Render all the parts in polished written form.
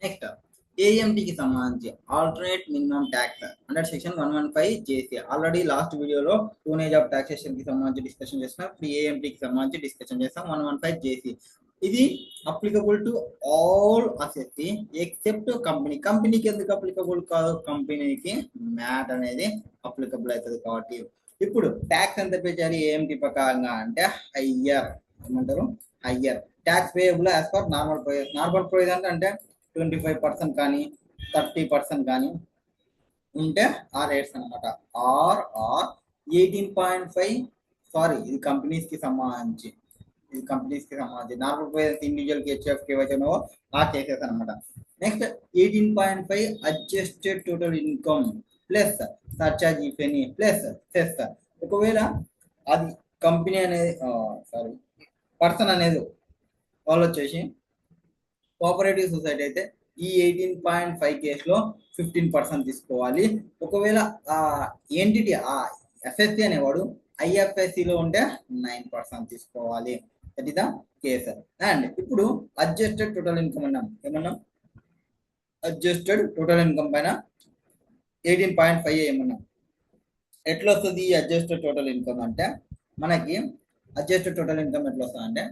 Next ఏఎంటీకి సంబంధించి alternate minimum tax under section 115 జేసీ. Already last వీడియోలో టూనేజ్ of taxation కి సంబంధించి డిస్కషన్ చేస్తున్నాం. ఇప్పుడు ఏఎంటీకి సంబంధించి డిస్కషన్ చేస్తాం. 115 జేసీ ఇది applicable to all assets except company. కంపెనీకి ఎందుకు అప్లికబుల్ కాదు? కంపెనీకి మ్యాట్ అనేది అప్లికబుల్ అవుతుంది కాబట్టి. ఇప్పుడు ట్యాక్స్ ఎంత పే చేయాలి ఏఎంటీ ప్రకారంగా అంటే హయ్యర్ ఏమంటారు, higher tax payable as per normal provision. Normal provision అంటే 25% కానీ 30% కానీ ఉంటే ఆ రేట్స్ అనమాట. ఆర్ 18.5 సారీ ఇది కంపెనీస్ కి సంబంధించి, ఇది కంపెనీస్ కి సంబంధించి నార్మల్ ప్రొవిజన్స్ ఇండివిజువల్ కి హెచ్ఎఫ్ కి వచ్చానో ఆ కేసెస్ అనమాట. Next 18.5 adjusted total income plus surcharge if any plus cess. ఒకవేళ అది కంపెనీ అనేది సారీ పర్సన్ అనేది వాళ్ళు వచ్చేసి కోఆపరేటివ్ సొసైటీ అయితే ఈ 18.5 కేసులో 15% తీసుకోవాలి. ఒకవేళ ఎంటిటీ ఎఫ్ఎస్సి అనేవాడు ఐఎఫ్ఎస్సిలో ఉంటే 9% తీసుకోవాలి. That is the case. And ఇప్పుడు అడ్జస్టెడ్ టోటల్ ఇన్కమ్ అన్నాం. ఏమన్నాం? అడ్జస్టెడ్ టోటల్ ఇన్కమ్ పైన 18.5 ఏమన్నాం. ఎట్లా వస్తుంది ఈ అడ్జస్టెడ్ టోటల్ ఇన్కమ్ అంటే మనకి అడ్జస్టెడ్ టోటల్ ఇన్కమ్ ఎట్లా వస్తుంది అంటే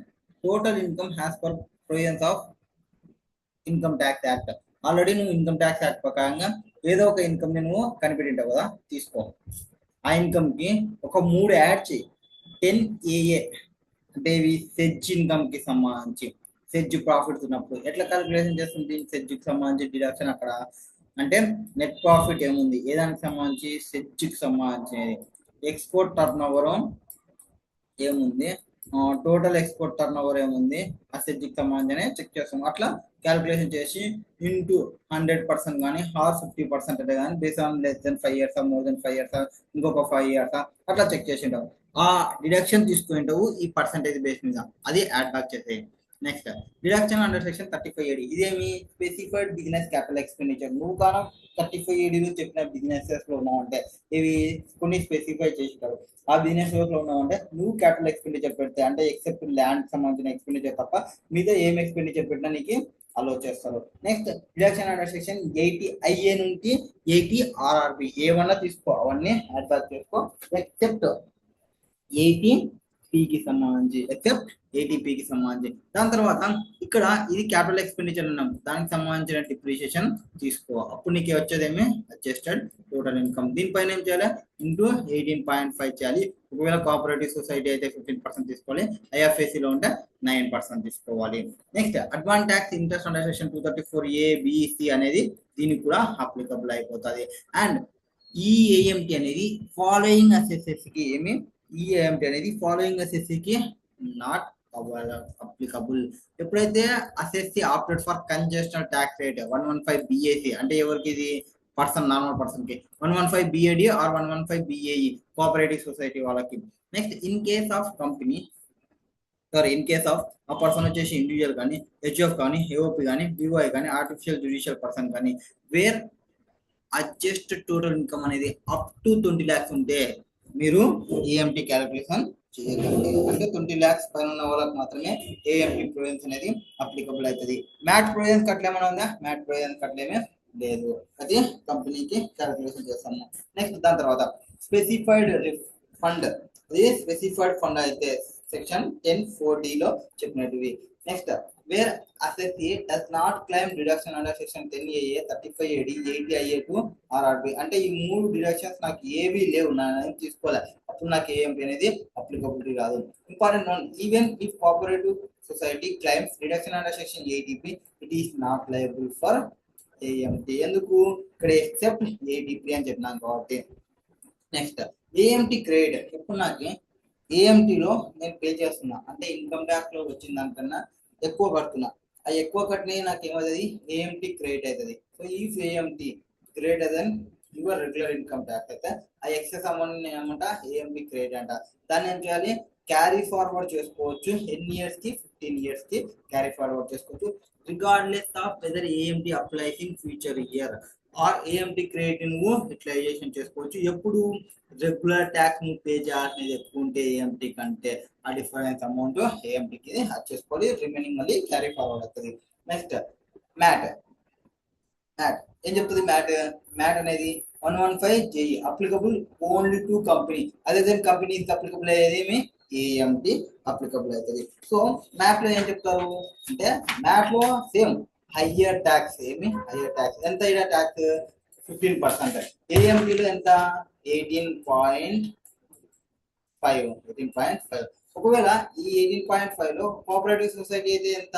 total income has per provisions of income tax act. Already నువ్వు ఇన్కమ్ ట్యాక్స్ యాక్ట్ ప్రకారంగా ఏదో ఒక ఇన్కమ్ నువ్వు కనిపెట్టింటావు కదా, తీసుకో. ఆ ఇన్కమ్ కి ఒక 3 యాడ్ చేయి. 10AA అంటే ఇవి సెజ్ ఇన్కమ్ కి సంబంధించి సెజ్ ప్రాఫిట్స్ ఉన్నప్పుడు ఎట్లా క్యాలిక్యులేషన్ చేస్తుంది సెజ్ కి సంబంధించి డిడక్షన్ అక్కడ అంటే నెట్ ప్రాఫిట్ ఏముంది ఏ దానికి సంబంధించి సెజ్ కి సంబంధించి ఎక్స్పోర్ట్ టర్న్ ఓవర్ ఏముంది, టోటల్ ఎక్స్పోర్ట్ టర్న్ ఓవర్ ఏముంది, అసెట్కి సంబంధించి చెక్ చేస్తాం. అట్లా క్యాలిక్యులేషన్ చేసి ఇంటూ 100% కానీ ఆర్ 50% అంటే కానీ base on less than 5 years more than 5 years ఇంకొక 5 years అట్లా చెక్ చేసి ఉంటావు. ఆ డిడక్షన్ తీసుకుంటావు ఈ పర్సంటేజ్ బేస్ మీద, అది యాడ్ బ్యాక్ చేసేయి. Next deduction under section 35AD. ఇదేమి స్పెసిఫైడ్ బిజినెస్ క్యాపిటల్ ఎక్స్పెండిచర్. నువ్వు కాను 35AD చెప్పిన బిజినెసెస్ లో ఉన్నావంటే ఇవి కొన్ని స్పెసిఫై చేస్తారు. ఆ బిజినెస్ లో ఉన్నావంటే నువ్వు క్యాపిటల్ ఎక్స్పెండిచర్ పెడితే అంటే ఎక్సెప్ట్ ల్యాండ్ సంబంధించిన ఎక్స్పెండిచర్ తప్ప మిగతా ఏం ఎక్స్పెండిచర్ పెట్టినా నీకు అలో చేస్తారు. Next deduction under section 80IA నుండి 80RRB ఏమన్నా తీసుకో, అవన్నీ యాడ్ బ్యాక్ చేసుకో ఎక్సెప్ట్ 80Pకి సంబంధించి, ఎక్సెప్ట్ 80Pకి సంబంధించి. దాని తర్వాత ఇక్కడ ఇది క్యాపిటల్ ఎక్స్పెండిచర్ ఉన్నాం, దానికి సంబంధించిన డిప్రిషియేషన్ తీసుకో. అప్పుడు నీకు వచ్చేదేమి అడ్జస్టెడ్ టోటల్ ఇన్కమ్. దీనిపైన ఏం చేయాలి ఇంటూ 18.5 చేయాలి. ఒకవేళ కోఆపరేటివ్ సొసైటీ అయితే 15% తీసుకోవాలి, ఐఎఫ్ఎస్సిలో ఉంటే 9% తీసుకోవాలి. Next advance tax interest under section 234A-BC అనేది దీనికి కూడా అప్లికబుల్ అయిపోతుంది. అండ్ ఈ ఏఎంటి అనేది ఫాలోయింగ్ అసెసెస్కి ఏమి ఈఏఎంటీ అనేది ఫాలోయింగ్ అసెస్సికి నాట్ అప్లికబుల్. ఎప్పుడైతే assessee opted for concessional tax rate 115 BAC అంటే ఎవరికి ఇది పర్సన్ నార్మల్ పర్సన్ కి 115 BAD or 115 BAE cooperative society వాళ్ళకి. Next in case of company sorry in case of ఆ పర్సన్ వచ్చేసి ఇండివిజువల్ కానీ హెచ్ఎఫ్ కానీ ఏఓపి కానీ బిఓఐ కానీ ఆర్టిఫిషియల్ జ్యుడిషియల్ పర్సన్ కానీ వేర్ అడ్జస్ట్ టోటల్ ఇన్కమ్ అనేది అప్ టు 20 lakhs ఉంటే మీరు ఏఎంటీ క్యాలిక్యులేషన్ చేయగలరు. అంటే 20 lakhs పైన ఉన్న వాళ్ళకి మాత్రమే ఏఎంటీ ప్రొవిజన్స్ అనేది అప్లికబుల్ అవుతుంది. మ్యాట్ ప్రొవిజన్స్ కట్లేమన్నా ఉందా? మ్యాట్ ప్రొవిజన్స్ కట్లేమే లేదు, అది కంపెనీకి క్యాలిక్యులేషన్ చేస్తాము. నెక్స్ట్ దాని తర్వాత స్పెసిఫైడ్ ఫండ్, ఇది స్పెసిఫైడ్ ఫండ్ అయితే సెక్షన్ 1040లో చెప్పినట్టువి. Next where assessee does not claim deduction under section 10AA 35AD 80IA to RRB అంటే ఈ 3 డిడక్షన్స్ నాకు ఏవి లేవు, నేను తీసుకోలే, అప్పుడు నాకు ఏఎంటీ అనేది అప్లికబిలిటీ రాదు. Important one, even if cooperative society claims deduction under section 80P it is not liable for AMT. ఎందుకు ఇక్కడ ఎక్సెప్ట్ 80P అని చెప్పినాను కాబట్టి. Next AMT credit. ఇప్పుడు నాకు ఏఎంటీలో నేను పే చేస్తున్నా అంటే ఇన్కమ్ ట్యాక్స్ లో వచ్చిన దానికన్నా ఎక్కువ కడుతున్నా, ఆ ఎక్కువ కట్టినవి నాకు ఏమవుతుంది ఏఎంటీ క్రెడిట్ అవుతుంది. So if AMT greater than your regular income tax అయితే ఆ ఎక్సెస్ అమౌంట్ ఏమంట ఏఎంటీ క్రెడిట్ అంట. దాన్ని ఏం చేయాలి క్యారీ ఫార్వర్డ్ చేసుకోవచ్చు. ఎన్ని ఇయర్స్ కి 15 years కి క్యారీ ఫార్వర్డ్ చేసుకోవచ్చు regardless of whether AMT applies in future year or AMT credit నువ్వు యూటిలైజేషన్ చేసుకోవచ్చు. ఎప్పుడు రెగ్యులర్ ట్యాక్స్ నువ్వు పే చేయాల్సినది ఎక్కువ ఉంటే ఏఎంటీ కంటే ఆ డిఫరెన్స్ అమౌంట్ ఏఎంటీకి చేసుకోవాలి, రిమైనింగ్ మళ్ళీ క్యారీ ఫార్వర్డ్ అవుతుంది. నెక్స్ట్ మ్యాట్ మ్యాట్ ఏం చెప్తుంది? మ్యాట్ అనేది 115 JEE applicable only to company, అదే కంపెనీకి అప్లికబుల్ అయ్యేది ఏఎంటి అప్లికబుల్ అవుతుంది. సో మ్యాట్ లో ఏం చెప్తారు అంటే, మ్యాట్ లో same higher tax higher tax ఎంత? ఇక్కడ ట్యాక్స్ 15%. ఏఎంటీలో ఎంత? 18.5. ఒకవేళ ఈ 18.5 లో కోఆపరేటివ్ సొసైటీ అయితే ఎంత?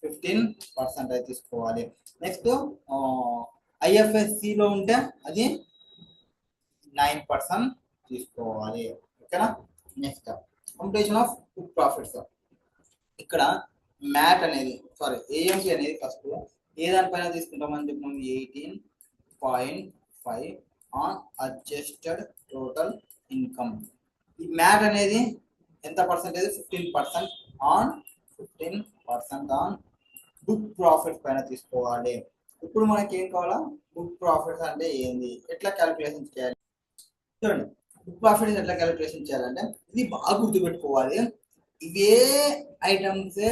15% అయితే తీసుకోవాలి. నెక్స్ట్ ఐఎఫ్ఎస్సి లో ఉంటే అది 9% తీసుకోవాలి. ఓకేనా? Next completion of book profits. ఇక్కడ మ్యాట్ అనేది ఏఎంపి అనేది ఫస్ట్ ఏ దానిపైన తీసుకుంటామని చెప్పినాం? 18.5 ఆన్ అడ్జస్టెడ్ టోటల్ ఇన్కమ్. ఈ మ్యాట్ అనేది ఎంత percentage? 15% on 15% on book profit పైన తీసుకోవాలి. ఇప్పుడు మనకి ఏం కావాలా? బుక్ ప్రాఫిట్స్ అంటే ఏంది, ఎట్లా క్యాలిక్యులేషన్ చేయాలి? చూడండి, బుక్ ప్రాఫిట్స్ ఎట్లా క్యాలిక్యులేషన్ చేయాలంటే ఇది బాగా గుర్తుపెట్టుకోవాలి. ఇవే ఐటమ్స్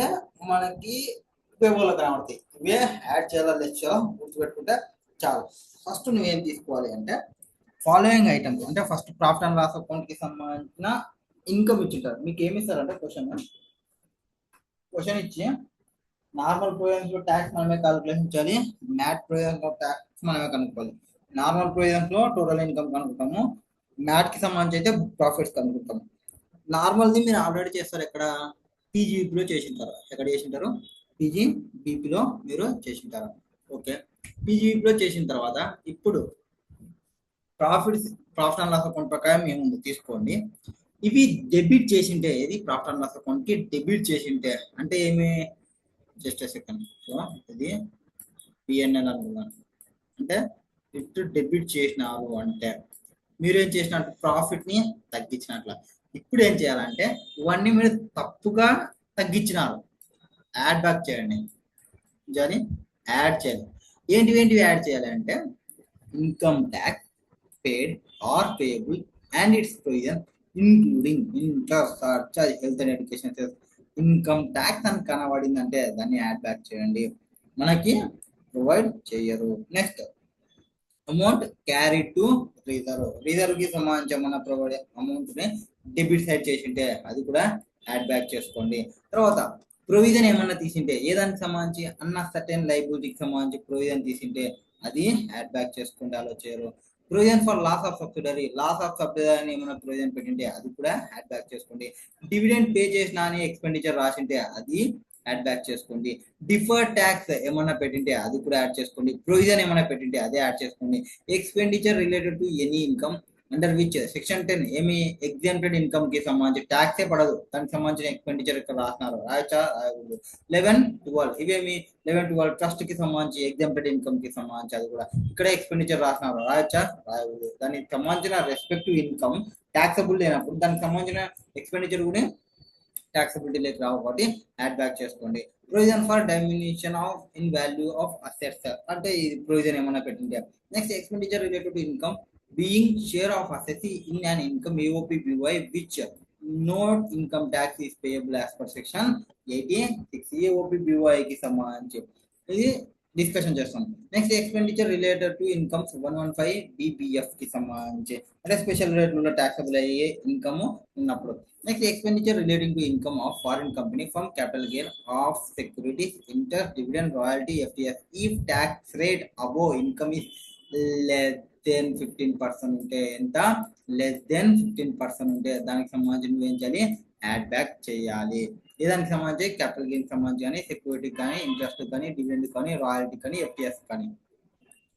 మనకి ఉపయోగంలో కనబడతాయి. ఇవే యాడ్ చేయాలా లెస్ చేయాలా గుర్తుపెట్టుకుంటే చాలు. ఫస్ట్ నువ్వేం తీసుకోవాలి అంటే ఫాలోయింగ్ ఐటమ్స్, అంటే first profit and loss account కి సంబంధించిన ఇన్కమ్ ఇచ్చింటారు. మీకు ఏమి ఇస్తారంటే క్వశ్చన్ ఇచ్చి నార్మల్ ప్రొవిజన్స్ లో ట్యాక్స్ మనమే క్యాలిక్యులేషన్ చేయాలి, మ్యాట్ ప్రొవిజన్స్ లో ట్యాక్స్ మనమే కనుక్కోవాలి. నార్మల్ ప్రొవిజన్స్ లో టోటల్ ఇన్కమ్ కనుక్కుంటాము, మ్యాట్ కి సంబంధించి అయితే బుక్ ప్రాఫిట్స్ కనుక్కుంటాము. నార్మల్ది మీరు ఆల్రెడీ చేస్తారు, ఎక్కడ? పీజీబీపీలో చేసింటారు. ఎక్కడ చేసింటారు? పీజీబీపీలో మీరు చేసింటారు. ఓకే, పీజీబీపీలో చేసిన తర్వాత ఇప్పుడు ప్రాఫిట్ అండ్ లాస్ అకౌంట్ ప్రకారం ఏముంది తీసుకోండి. ఇవి డెబిట్ చేసింటే, ఏది ప్రాఫిట్ అండ్ లాస్ అకౌంట్ కి డెబిట్ చేసింటే అంటే ఏమి? Just second. సో ఇది పిఎన్ఎల్ అనుకున్నాను అంటే ఇటు డెబిట్ చేసినారు అంటే మీరేం చేసినట్టు? ప్రాఫిట్ ని తగ్గించినట్ల. ఇప్పుడు ఏం చేయాలంటే ఇవన్నీ మీరు తప్పుగా తగ్గించినారు, యాడ్ బ్యాక్ చేయండి. కానీ యాడ్ చేయాలి. ఏంటివి యాడ్ చేయాలి అంటే income tax paid or payable and its provision including interest, surcharge, health and education cess. Income tax అని కనబడిందంటే దాన్ని యాడ్ బ్యాక్ చేయండి, మనకి ప్రొవైడ్ చేయరు. Next amount carry to reserve కి సంబంధించి మన ప్రొవైడ్ అమౌంట్ ని డెబిట్ సైడ్ చేసింటే అది కూడా యాడ్ బ్యాక్ చేసుకోండి. తర్వాత ప్రొవిజన్ ఏమన్నా తీసింటే, ఏ దానికి సంబంధించి అన్న సర్టెన్ లైబిలిటీకి సంబంధించి ప్రొవిజన్ తీసింటే అది యాడ్ బ్యాక్ చేసుకుంటే అలా చేయరు. Provision for loss of subsidiary అని ఏమైనా ప్రొవిజన్ పెట్టింటే అది కూడా యాడ్ బ్యాక్ చేసుకోండి. డివిడెండ్ పే చేసిన అని ఎక్స్పెండిచర్ రాసింటే అది యాడ్ బ్యాక్ చేసుకోండి. డిఫర్డ్ ట్యాక్స్ ఏమన్నా పెట్టింటే అది కూడా యాడ్ చేసుకోండి. ప్రొవిజన్ ఏమైనా పెట్టింటే అదే యాడ్ చేసుకోండి. Expenditure related to any income under which section 10 ఏమి ఎగ్జామ్టెడ్ ఇన్కమ్ కి సంబంధించి ట్యాక్సే పడదు, దానికి సంబంధించిన ఎక్స్పెండిచర్ ఇక్కడ రాసినారు, రాయచ్చా? 11, 12 ఇవేమి 11, 12 ట్రస్ట్ కి సంబంధించి ఎగ్జామ్టెడ్ ఇన్కమ్ కి సంబంధించి అది కూడా ఇక్కడ ఎక్స్పెండిచర్ రాసినారు, రాయచ్చా? రాయకూడదు. దానికి సంబంధించిన రెస్పెక్టివ్ ఇన్కమ్ ట్యాక్సబుల్ లేనప్పుడు దానికి సంబంధించిన ఎక్స్పెండిచర్ కూడా ట్యాక్సబిలిటీ లేక రావు కాబట్టి యాడ్ బ్యాక్ చేసుకోండి. Provision for diminution of in value of assets అంటే ఇది ప్రొవిజన్ ఏమైనా పెట్టింది. Next expenditure related to income being share of assets in an income AOP BOI which no income tax is payable as per section 86 AOP BOI కి సంబంధించి ఇది discussion చేస్తాం. Next expenditure related to incomes 115 BBF కి సంబంధించి అంటే special రేట్లో taxable అయ్యే income ఉన్నప్పుడు. Next expenditure relating to income of foreign company from capital gain of securities interest dividend royalty FTS if tax rate above income is less than 15% ఉంటే ఎంత? Less than 15% ఉంటే దానికి సంబంధించి ఏం చేయాలి? యాడ్ బ్యాక్ చేయాలి. దానికి సంబంధించి క్యాపిటల్ గెయిన్ సంబంధించి కానీ సెక్యూరిటీ కానీ ఇంట్రెస్ట్ కానీ డివిడెండ్ కానీ రాయల్టీ కానీ ఎఫ్టిఎస్ కానీ.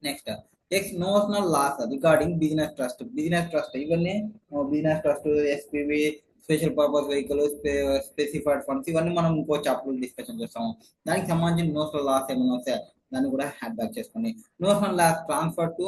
Next notional loss regarding business trust ఇవన్నీ business trust SPV special purpose vehicle specified funds ఇవన్నీ మనం ఇంకో చాప్టర్ డిస్కషన్ చేస్తాము. దానికి సంబంధించిన నోషనల్ లాస్ ఏమైనా వస్తాయి దాన్ని కూడా హ్యాడ్ బ్యాక్ చేసుకోండి. Notional loss transfer to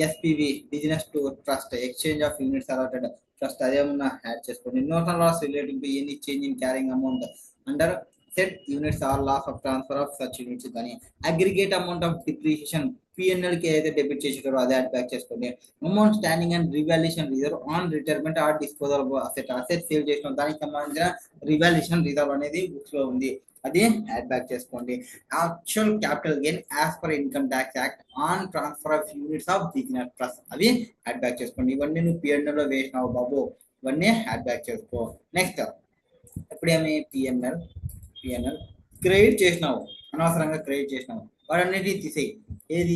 SPV business to trust exchange of units allotted trust అదేమన్నా యాడ్ చేసుకోండి. Notional loss relating to any change in carrying amount under set units or loss of transfer of such units కానీ aggregate amount of depreciation PNL కి ఏదైతే debit చేసారో అదే add back చేసుకోండి. Amount standing and revaluation reserve on retirement or disposal asset sale చేసిన దానికి సంబంధించిన revolution reserve అనేది బుక్స్ లో ఉంది, అది యాడ్ బ్యాక్ చేసుకోండి. Actual capital gain as per income tax act on transfer of units of business trust అవి add back చేసుకోండి. ఇవన్నీ నువ్వు పిఎన్ఎల్ లో వేసినావు బాబు, ఇవన్నీ యాడ్ బ్యాక్ చేసుకో. నెక్స్ట్ ఎప్పుడేమి పిఎన్ఎల్ క్రెడిట్ చేసినావు, అనవసరంగా క్రెడిట్ చేసినావు, వాటన్నిటిని తీసేయి. ఏది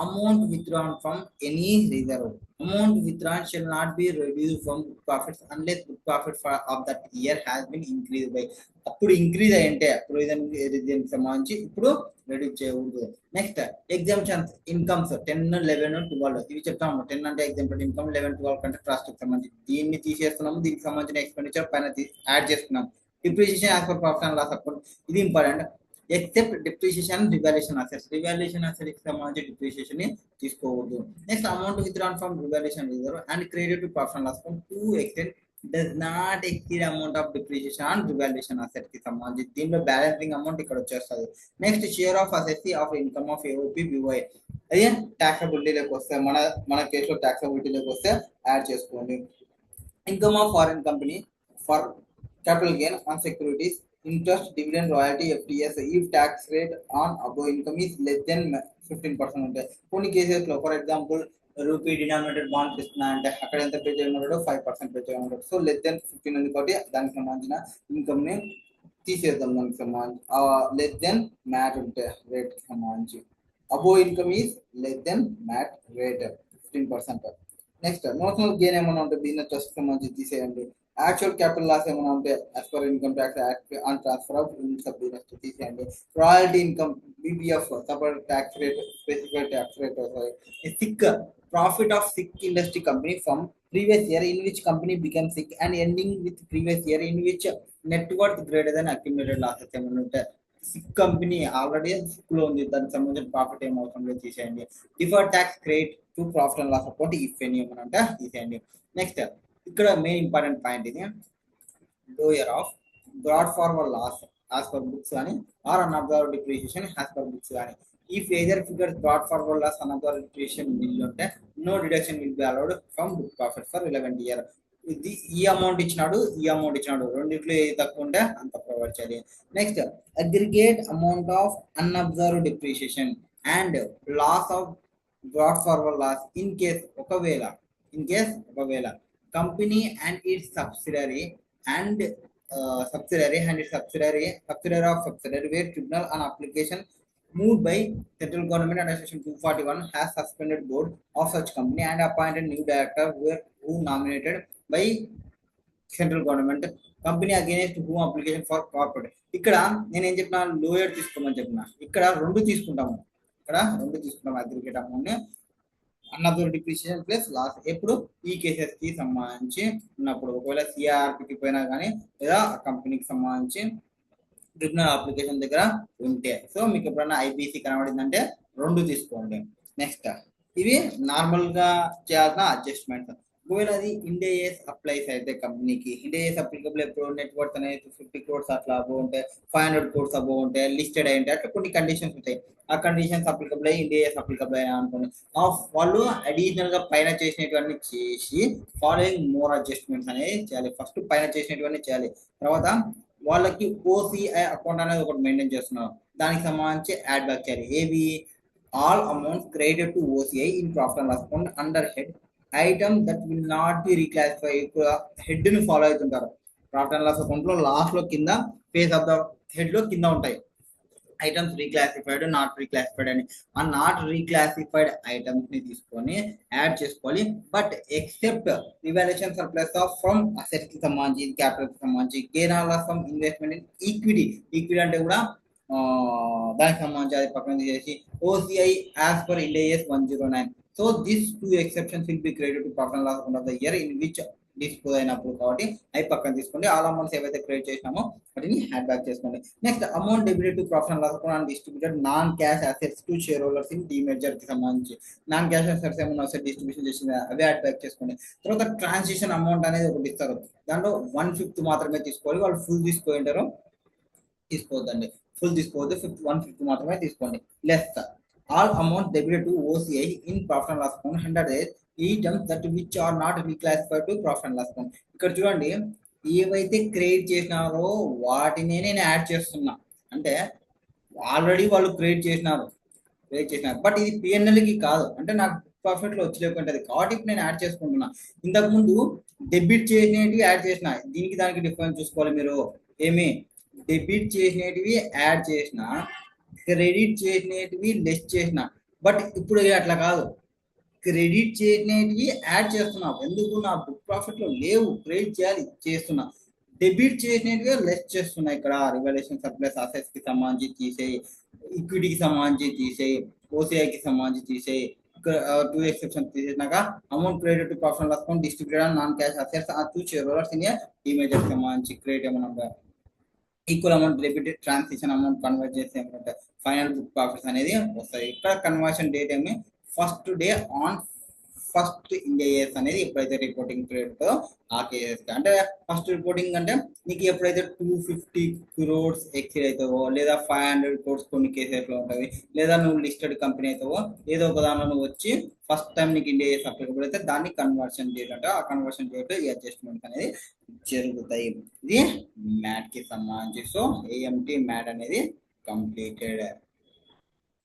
amount withdrawn from any reserve, amount withdrawn shall not be reduce from book profits unless book profit of that year has been increase by, అప్పుడు ఇంక్రీజ్ అయ్యంటే అప్పుడు దీనికి సంబంధించి ఇప్పుడు రెడ్యూస్ చేయకూడదు. నెక్స్ట్ ఎగ్జామ్షన్స్ ఇన్కమ్స్ 10, 11, 12 ఇవి చెప్తాము. 10 అంటే ఎగ్జాంపుల్ ఇన్కమ్, 11, 12 కంటే ట్రస్ట్ కి సంబంధించి దీన్ని తీసేస్తున్నాము, దీనికి సంబంధించిన ఎక్స్పెండిచర్ పైన యాడ్ చేస్తున్నాం. Depreciation as per profit and loss account ఇది important. Except depreciation revaluation assets, revaluation assets కి సంబంధించి డిప్రిషియేషన్ ని తీసుకోవద్దు. Next amount withdrawn from revaluation reserve and credit to profit and loss account to extent does not exceed amount of depreciation and revaluation asset కి సంబంధించి దీనిలో balancing amount ఇక్కడ వచ్చేస్తుంది. Next share of assets of income of AOP by అది టాక్సబిలిటీలోకి వస్తే మన కేసులో టాక్సబిలిటీలోకి వస్తే యాడ్ చేసుకోండి. Income of foreign company for capital gain on securities, interest, dividend, royalty, FTS if tax rate on above income is less then 15% ఉంటాయి. కొన్ని కేసెస్లో for example rupee denominated bond ఇస్తున్నా అంటే అక్కడ ఎంత పే చేయమన్నాడు, 5% పే చేయమన్నాడు. సో లెస్ దెన్ 15 ఉంది కాబట్టి దానికి సంబంధించిన ఇన్కమ్ ని తీసేద్దాం. దానికి సంబంధించి లెస్ దెన్ మ్యాట్ ఉంటే రేట్ కి సంబంధించి above income is less than MAT rate 15%. Next notional gain ఏమైనా ఉంటే బిజినెస్ ట్రస్ట్ సంబంధించి తీసేయండి. యాక్చువల్ క్యాపిటల్ లాస్ ఏమైనా ఉంటే as per income tax act on transfer of units of business తీసేయండి. Royalty income BPF separate tax rate, specified tax rate వస్తాయి. Sick profit of sick industry company from previous year in which company became sick and ending with previous year in which net worth greater than accumulated losses ఏమైనా ఉంటే sick company already sick లో ఉంది, దానికి సంబంధించిన profit ఏం అవసరం లేదు తీసేయండి. Deferred tax credit to profit and loss account if any ఏమైనా ఉంటే తీసేయండి. నెక్స్ట్ ఇక్కడ మెయిన్ ఇంపార్టెంట్ పాయింట్ ఇది lower of brought forward loss as per books కానీ or unabsorbed depreciation as per books కానీ. If either figure brought forward loss another depreciation will ఉంటే no deduction will be allowed from book profit for relevant year. ఇది ఈ amount ఇచ్చినాడు, ఈ amount ఇచ్చినాడు, రెండిట్లో ఏది తక్కువ ఉంటే అంత ప్రొవైడ్ చేయాలి. Next aggregate amount of unabsorbed depreciation and loss of brought forward loss in case ఒకవేళ company and its subsidiary and subsidiary of subsidiary where tribunal on application moved by central government under section 241 has suspended board of such company and appointed new director who nominated by central government company against whom application for corporate. ఇక్కడ నేను ఏం చెప్పినా lower తీసుకోమని చెప్పిన, ఇక్కడ రెండు తీసుకుంటాము aggregate amount another depreciation plus loss ఎప్పుడు ఈ కేసెస్ కి సంబంధించి ఉన్నప్పుడు, ఒకవేళ సిఆర్పికి పోయినా కానీ లేదా కంపెనీకి సంబంధించి ట్రిబ్యునల్ అప్లికేషన్ దగ్గర ఉంటే. సో మీకు ఎప్పుడైనా ఐపీసీ కనబడిందంటే రెండు తీసుకోండి. నెక్స్ట్ ఇవి నార్మల్ గా చేయాల్సిన అడ్జస్ట్మెంట్. ఒకవేళ అది ఇండియాస్ అప్లైస్ అయితే కంపెనీకి ఇండియాస్ అప్లికబుల్ ఎప్పుడు నెట్వర్క్ అనేది 50 crores అట్లా అబోవ్ ఉంటే, 500 crores అబోవ్ ఉంటే, లిస్టెడ్ అయి ఉంటే అట్లా కొన్ని కండిషన్స్ ఉంటాయి. ఆ కండిషన్స్ అప్లికబుల్ అయ్యి ఇండియాస్ అప్లికబుల్ అయినా అనుకోండి, వాళ్ళు అడిషనల్ గా పైన చేసినటువంటి చేసి ఫాలోయింగ్ మోర్ అడ్జస్ట్మెంట్స్ అనేది చేయాలి. ఫస్ట్ పైన చేసినటువంటి చేయాలి, తర్వాత వాళ్ళకి ఓసిఐ అకౌంట్ అనేది ఒకటి మెయింటైన్ చేస్తున్నారు, దానికి సంబంధించి యాడ్ బ్యాక్ చేయాలి. ఏవి all amounts credited to OCI in profit and loss account under head item that will not be reclassify. Head ని ఫాలో అవుతుంటారు ప్రాఫిట్ అండ్ లాస్ అకౌంట్ లో, లాస్ట్ లో కింద ఫేస్ ఆఫ్ ద హెడ్ లో కింద ఉంటాయి ఐటమ్స్ రీక్లాసిఫైడ్, నాట్ రీక్లాసిఫైడ్ అని. ఆ నాట్ రీక్లాసిఫైడ్ ఐటమ్స్ ని తీసుకొని యాడ్ చేసుకోవాలి. But except revaluation surplus of from assets కి సంబంధించి, క్యాపిటల్ కి సంబంధించి, gain or loss from investment in equity అంటే కూడా దానికి సంబంధించి అది పక్కన తీసేసి OCI as per Ind AS 109. So this two exceptions will be credit to profit and loss account of the year in which dispose అయినప్పుడు, కాబట్టి అవి పక్కన తీసుకోండి. ఆల్ అమౌంట్స్ ఏవైతే క్రెడిట్ చేసినామో వాటిని హ్యాండ్ బ్యాక్ చేసుకోండి. Next amount debited to profit and loss account and distributed non cash assets to share holders in demerger కి సంబంధించి నాన్ క్యాష్ అసెట్స్ ఏమైనా వస్తే డిస్ట్రిబ్యూషన్ చేసింది అవి హ్యాండ్ బ్యాక్ చేసుకోండి. తర్వాత ట్రాన్సిషన్ అమౌంట్ అనేది ఒకటి ఇస్తారు, దాంట్లో 1/5 మాత్రమే తీసుకోవాలి, వాళ్ళు ఫుల్ తీసుకుంటారు. తీసుకోవద్దండి, ఫుల్ తీసుకోవద్దు, 150 మాత్రమే తీసుకోండి. Less all amount debited to OCI in profit and loss account 100 items that which are not reclassified to profit and loss account. ఇక్కడ చూడండి, ఏవైతే క్రియేట్ చేసినారో వాటినే నేను యాడ్ చేస్తున్నా. అంటే ఆల్రెడీ వాళ్ళు క్రియేట్ చేసినారు, బట్ ఇది పిఎన్ఎల్కి కాదు, అంటే నాకు ప్రాఫిట్ లో వచ్చి లేకుంటుంది కాబట్టి ఇప్పుడు నేను యాడ్ చేసుకుంటున్నా. ఇంతకు ముందు డెబిట్ చేసినవి యాడ్ చేసిన, దీనికి దానికి డిఫరెన్స్ చూసుకోవాలి మీరు. ఏమి డెబిట్ చేసినవి యాడ్ చేసిన, క్రెడిట్ చేసినవి లెస్ చేసిన. బట్ ఇప్పుడు అట్లా కాదు, క్రెడిట్ చేసినవి యాడ్ చేస్తున్నా. ఎందుకు? నా బుక్ ప్రాఫిట్ లో లేవు, క్రెడిట్ చేయాలి, చేస్తున్నా. డెబిట్ చేసినవి లెస్ చేస్తున్నా. ఇక్కడ రివల్యూషన్ సర్ప్లస్ అసెట్స్ కి సంబంధించి తీసేయి, ఈక్విటీకి సంబంధించి తీసేయి, ఓసిఐకి సంబంధించి తీసేయి. 2 ఎక్సెప్షన్ తీసేసినాక amount credit to profit and loss account distributed non cash assets or to share holders in a demerger సంబంధించి క్రెడిట్ ఏమన్నా equal amount debit transaction amount convert చేసి ఫైనల్ బుక్ ప్రాఫిట్స్ అనేది వస్తాయి. ఇక్కడ కన్వర్షన్ డేట్ ఏమి first day on first Ind AS అనేది ఎప్పుడైతే reporting period ఆ కేసెస్, అంటే ఫస్ట్ రిపోర్టింగ్ అంటే నీకు ఎప్పుడైతే 250 crores ఎక్సీడ్ అవుతావో, లేదా 500 crores కొన్ని కేసెస్ లో ఉంటుంది, లేదా నువ్వు లిస్టెడ్ కంపెనీ అవుతావో, ఏదో ఒక దానిలో నువ్వు వచ్చి ఫస్ట్ టైం నీకు ఇండియా అప్లికబుల్ అయితే దాన్ని కన్వర్షన్ డేట్ అంటే ఆ కన్వర్షన్ డేట్ ఈ అడ్జస్ట్మెంట్ అనేది జరుగుతాయి. ఇది మ్యాట్ కి సంబంధించి. సో ఏఎంటి మ్యాట్ అనేది కంప్లీటెడ్.